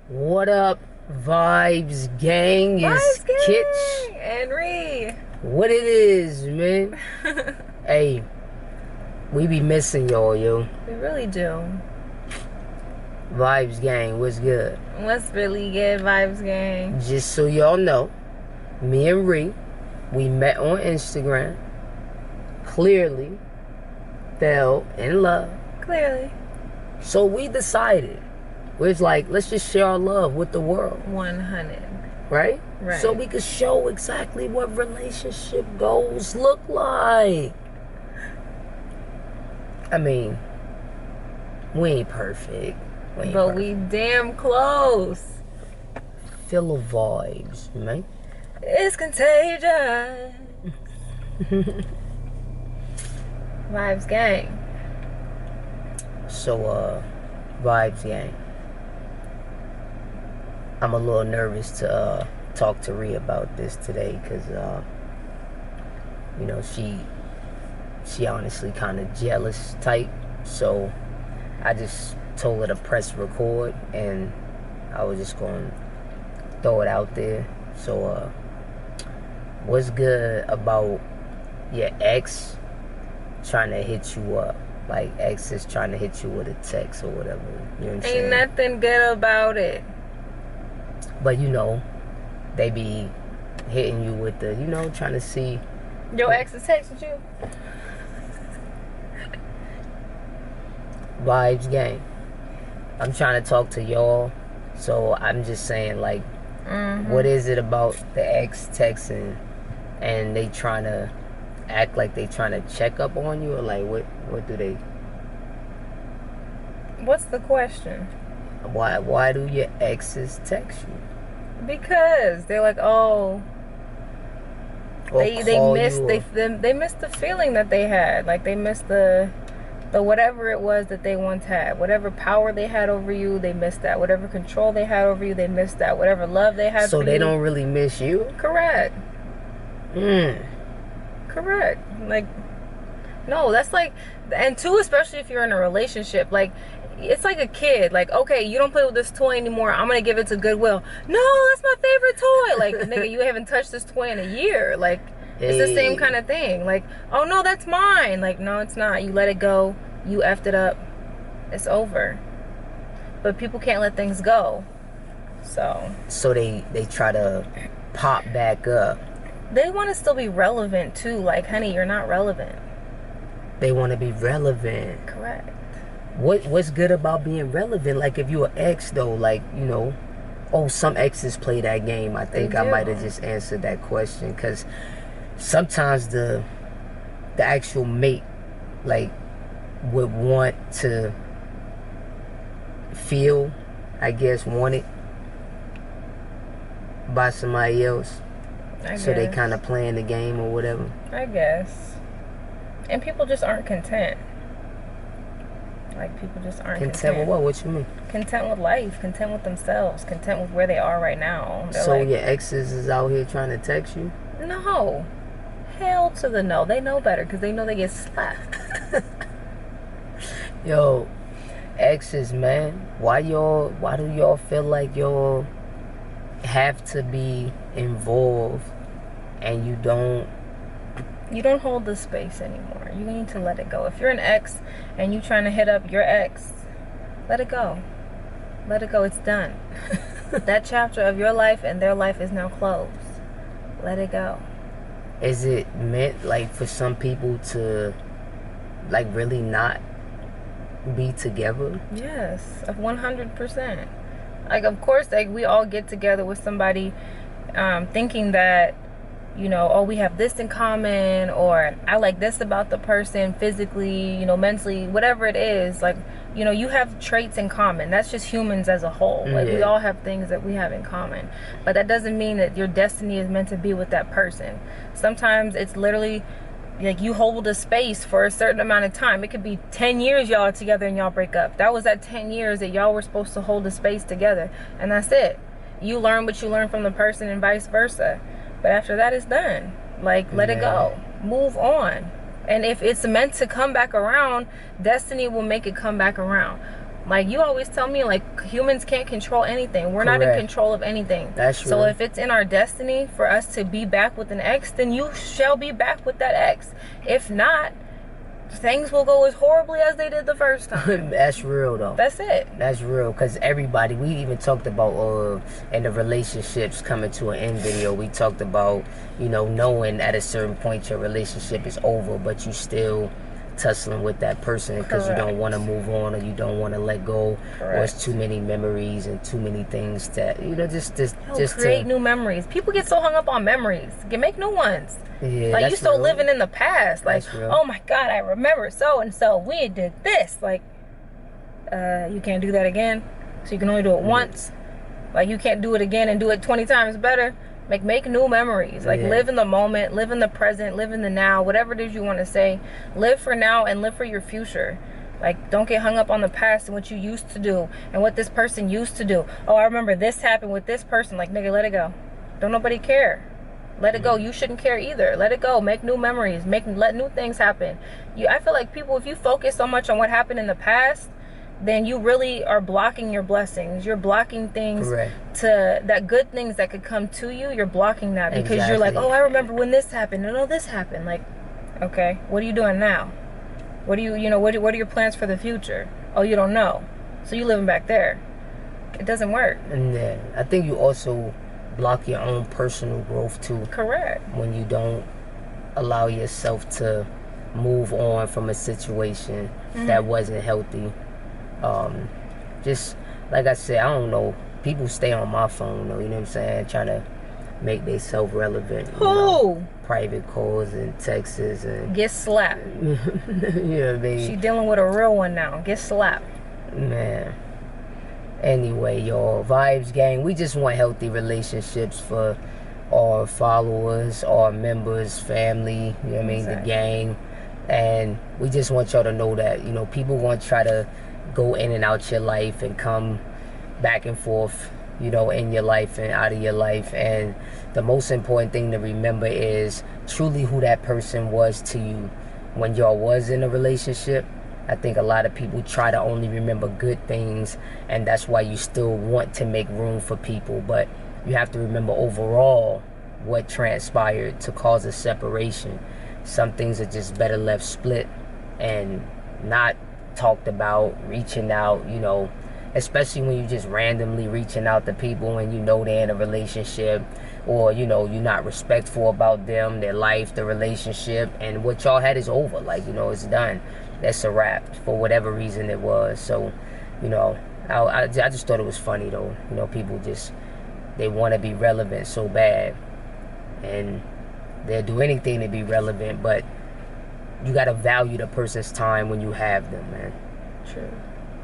What up, Vibes Gang? Is Vibes Kitch. gang! Henry! What it is, man? Hey, we be missing y'all, yo. We really do. Vibes Gang, what's good? What's really good, Vibes gang? Just so y'all know, me and Ree, we met on Instagram. Clearly fell in love. Clearly. So we decided, it's like, let's just share our love with the world, 100. right? Right. So we could show exactly what relationship goals look like. I mean, we ain't perfect. But we damn close. Feel the vibes, man. It's contagious. Vibes gang. So, Vibes Gang. I'm a little nervous to talk to Rhea about this today because, you know, she honestly kind of jealous type. So I just told her to press record and I was just going to throw it out there. So, what's good about your ex trying to hit you up? Like, ex is trying to hit you with a text or whatever. You know what I'm saying? Ain't nothing good about it. But, you know, they be hitting you with the, you know, trying to see. Your ex is texting you? Vibes Gang. I'm trying to talk to y'all. So I'm just saying, like, what is it about the ex texting and they trying to act like they trying to check up on you, or like what do they? What's the question? Why do your exes text you? Because they're like, oh, Or they call missed you, they missed the feeling that they had. Like they missed the whatever it was that they once had. Whatever power they had over you, they missed that. Whatever control they had over you, they missed that. Whatever love they had so for they you. don't really miss you? Correct. Correct. Like, no, that's like, and two, especially if you're in a relationship, like, it's like a kid. Like, okay, you don't play with this toy anymore. I'm gonna give it to Goodwill. No, that's my favorite toy. Like, nigga, you haven't touched this toy in a year. Like, it's the same kind of thing. Like, oh no, that's mine. Like, no, it's not. You let it go. You effed it up. It's over. But people can't let things go. So they try to pop back up. They want to still be relevant too. Like, honey, you're not relevant. They want to be relevant. Correct. What's good about being relevant? Like, if you're an ex though, like, you know, oh, some exes play that game. I think I might have just answered that question, because sometimes the actual mate, like, would want to feel, I guess, wanted by somebody else. So they kind of playing the game or whatever. I guess. And people just aren't content. Like, people just aren't content. With what? What you mean? Content with life, content with themselves, content with where they are right now. They're so like, your exes is out here trying to text you? No. Hell to the no. They know better because they know they get slapped. Yo, exes, man. Why do y'all feel like y'all have to be involved and you don't hold the space anymore. You need to let it go. If you're an ex and you trying to hit up your ex, let it go. Let it go. It's done. That chapter of your life and their life is now closed. Let it go. Is it meant, like, for some people to, like, really not be together? Yes, 100%. Like, of course, like, we all get together with somebody thinking that, you know, oh, we have this in common, or I like this about the person physically, you know, mentally, whatever it is. Like, you know, you have traits in common. That's just humans as a whole. Like, we all have things that we have in common. But that doesn't mean that your destiny is meant to be with that person. Sometimes it's literally like you hold a space for a certain amount of time. It could be 10 years y'all are together and y'all break up. That was that 10 years that y'all were supposed to hold a space together. And that's it. You learn what you learn from the person and vice versa. But after that, it's done. Like, let it go. Move on. And if it's meant to come back around, destiny will make it come back around. Like, you always tell me, like, humans can't control anything. We're not in Correct. control of anything. That's true. So if it's in our destiny for us to be back with an ex, then you shall be back with that ex. If not, things will go as horribly as they did the first time. That's real though. That's it. That's real, because everybody, we even talked about in the relationships coming to an end video, we talked about, you know, knowing at a certain point your relationship is over, but you still tussling with that person because you don't want to move on, or you don't want to let go. Correct. Or it's too many memories and too many things that, you know, just create new memories. People get so hung up on memories. Make new ones. Yeah, like, you still real. living in the past. Like, oh my God, I remember so and so, we did this. Like, you can't do that again. So you can only do it once. Like, you can't do it again and do it 20 times better. Make new memories. Like, live in the moment, live in the present, live in the now, whatever it is you want to say. Live for now and live for your future. Like, don't get hung up on the past and what you used to do and what this person used to do. Oh, I remember this happened with this person. Like, nigga, let it go. Don't nobody care. Let it go. You shouldn't care either. Let it go. Make new memories. Let new things happen. I feel like people, if you focus so much on what happened in the past, then you really are blocking your blessings. You're blocking things that good things that could come to you. You're blocking that because you're like, oh, I remember when this happened and oh, this happened. Like, okay, what are you doing now? What do what are your plans for the future? Oh, you don't know. So you living back there. It doesn't work. And then I think you also block your own personal growth too. Correct. When you don't allow yourself to move on from a situation that wasn't healthy. Just like I said, I don't know, people stay on my phone though, you know what I'm saying, trying to make themselves relevant. Private calls and texts and get slapped. You know what I mean? She dealing with a real one now. Get slapped. Man. Anyway, y'all, Vibes Gang, we just want healthy relationships for our followers, our members, family, you know what I mean, the gang. And we just want y'all to know that, you know, people want to try to go in and out your life and come back and forth, you know, in your life and out of your life. And the most important thing to remember is truly who that person was to you when y'all was in a relationship. I think a lot of people try to only remember good things, and that's why you still want to make room for people. But you have to remember overall what transpired to cause a separation. Some things are just better left split and not talked about. Reaching out, you know, especially when you just randomly reaching out to people and you know they're in a relationship, or you know you're not respectful about them, their life, the relationship, and what y'all had is over. Like, you know, it's done. That's a wrap for whatever reason it was. So, you know, I just thought it was funny though. You know, people just, they want to be relevant so bad, and they'll do anything to be relevant, but you gotta value the person's time when you have them, man. True.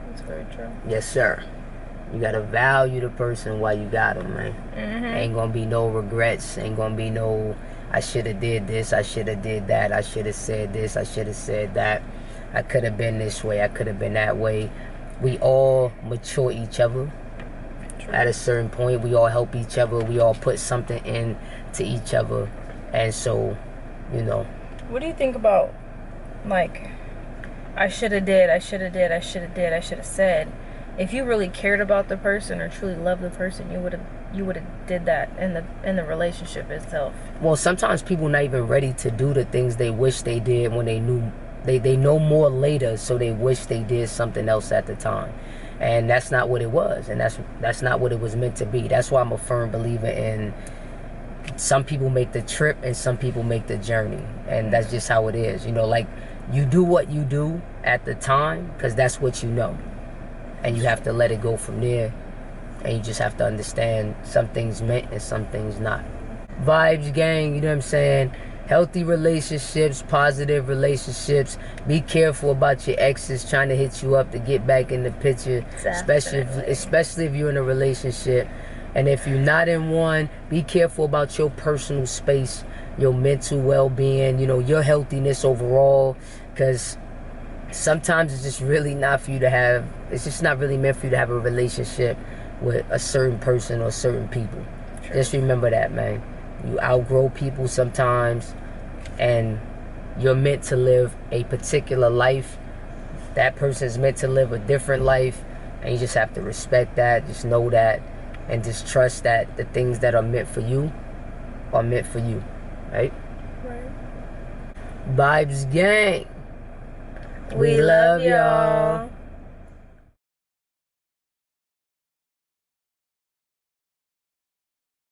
That's very true. Yes, sir. You gotta value the person while you got them, man. Ain't gonna be no regrets. Ain't gonna be no, I should have did this, I should have did that, I should have said this, I should have said that, I could have been this way, I could have been that way. We all mature each other. True. At a certain point, we all help each other. We all put something in to each other. And so, you know. What do you think about, like, I should have did, I should have did, I should have did, I should have said? If you really cared about the person or truly loved the person, you would have did that in the relationship itself. Well, sometimes people not even ready to do the things they wish they did when they knew they know more later, so they wish they did something else at the time. And that's not what it was, and that's not what it was meant to be. That's why I'm a firm believer in some people make the trip and some people make the journey, and that's just how it is. You know, like, you do what you do at the time because that's what you know, and you have to let it go from there, and you just have to understand some things meant and some things not. Vibes Gang, you know what I'm saying? Healthy relationships, positive relationships. Be careful about your exes trying to hit you up to get back in the picture, especially if you're in a relationship. And if you're not in one, be careful about your personal space, your mental well-being, you know, your healthiness overall, because sometimes it's just really not for you to have, it's just not really meant for you to have a relationship with a certain person or certain people. True. Just remember that, man. You outgrow people sometimes, and you're meant to live a particular life. That person is meant to live a different life. And you just have to respect that, just know that, and just trust that the things that are meant for you are meant for you, right? Right. Vibes gang. We love y'all.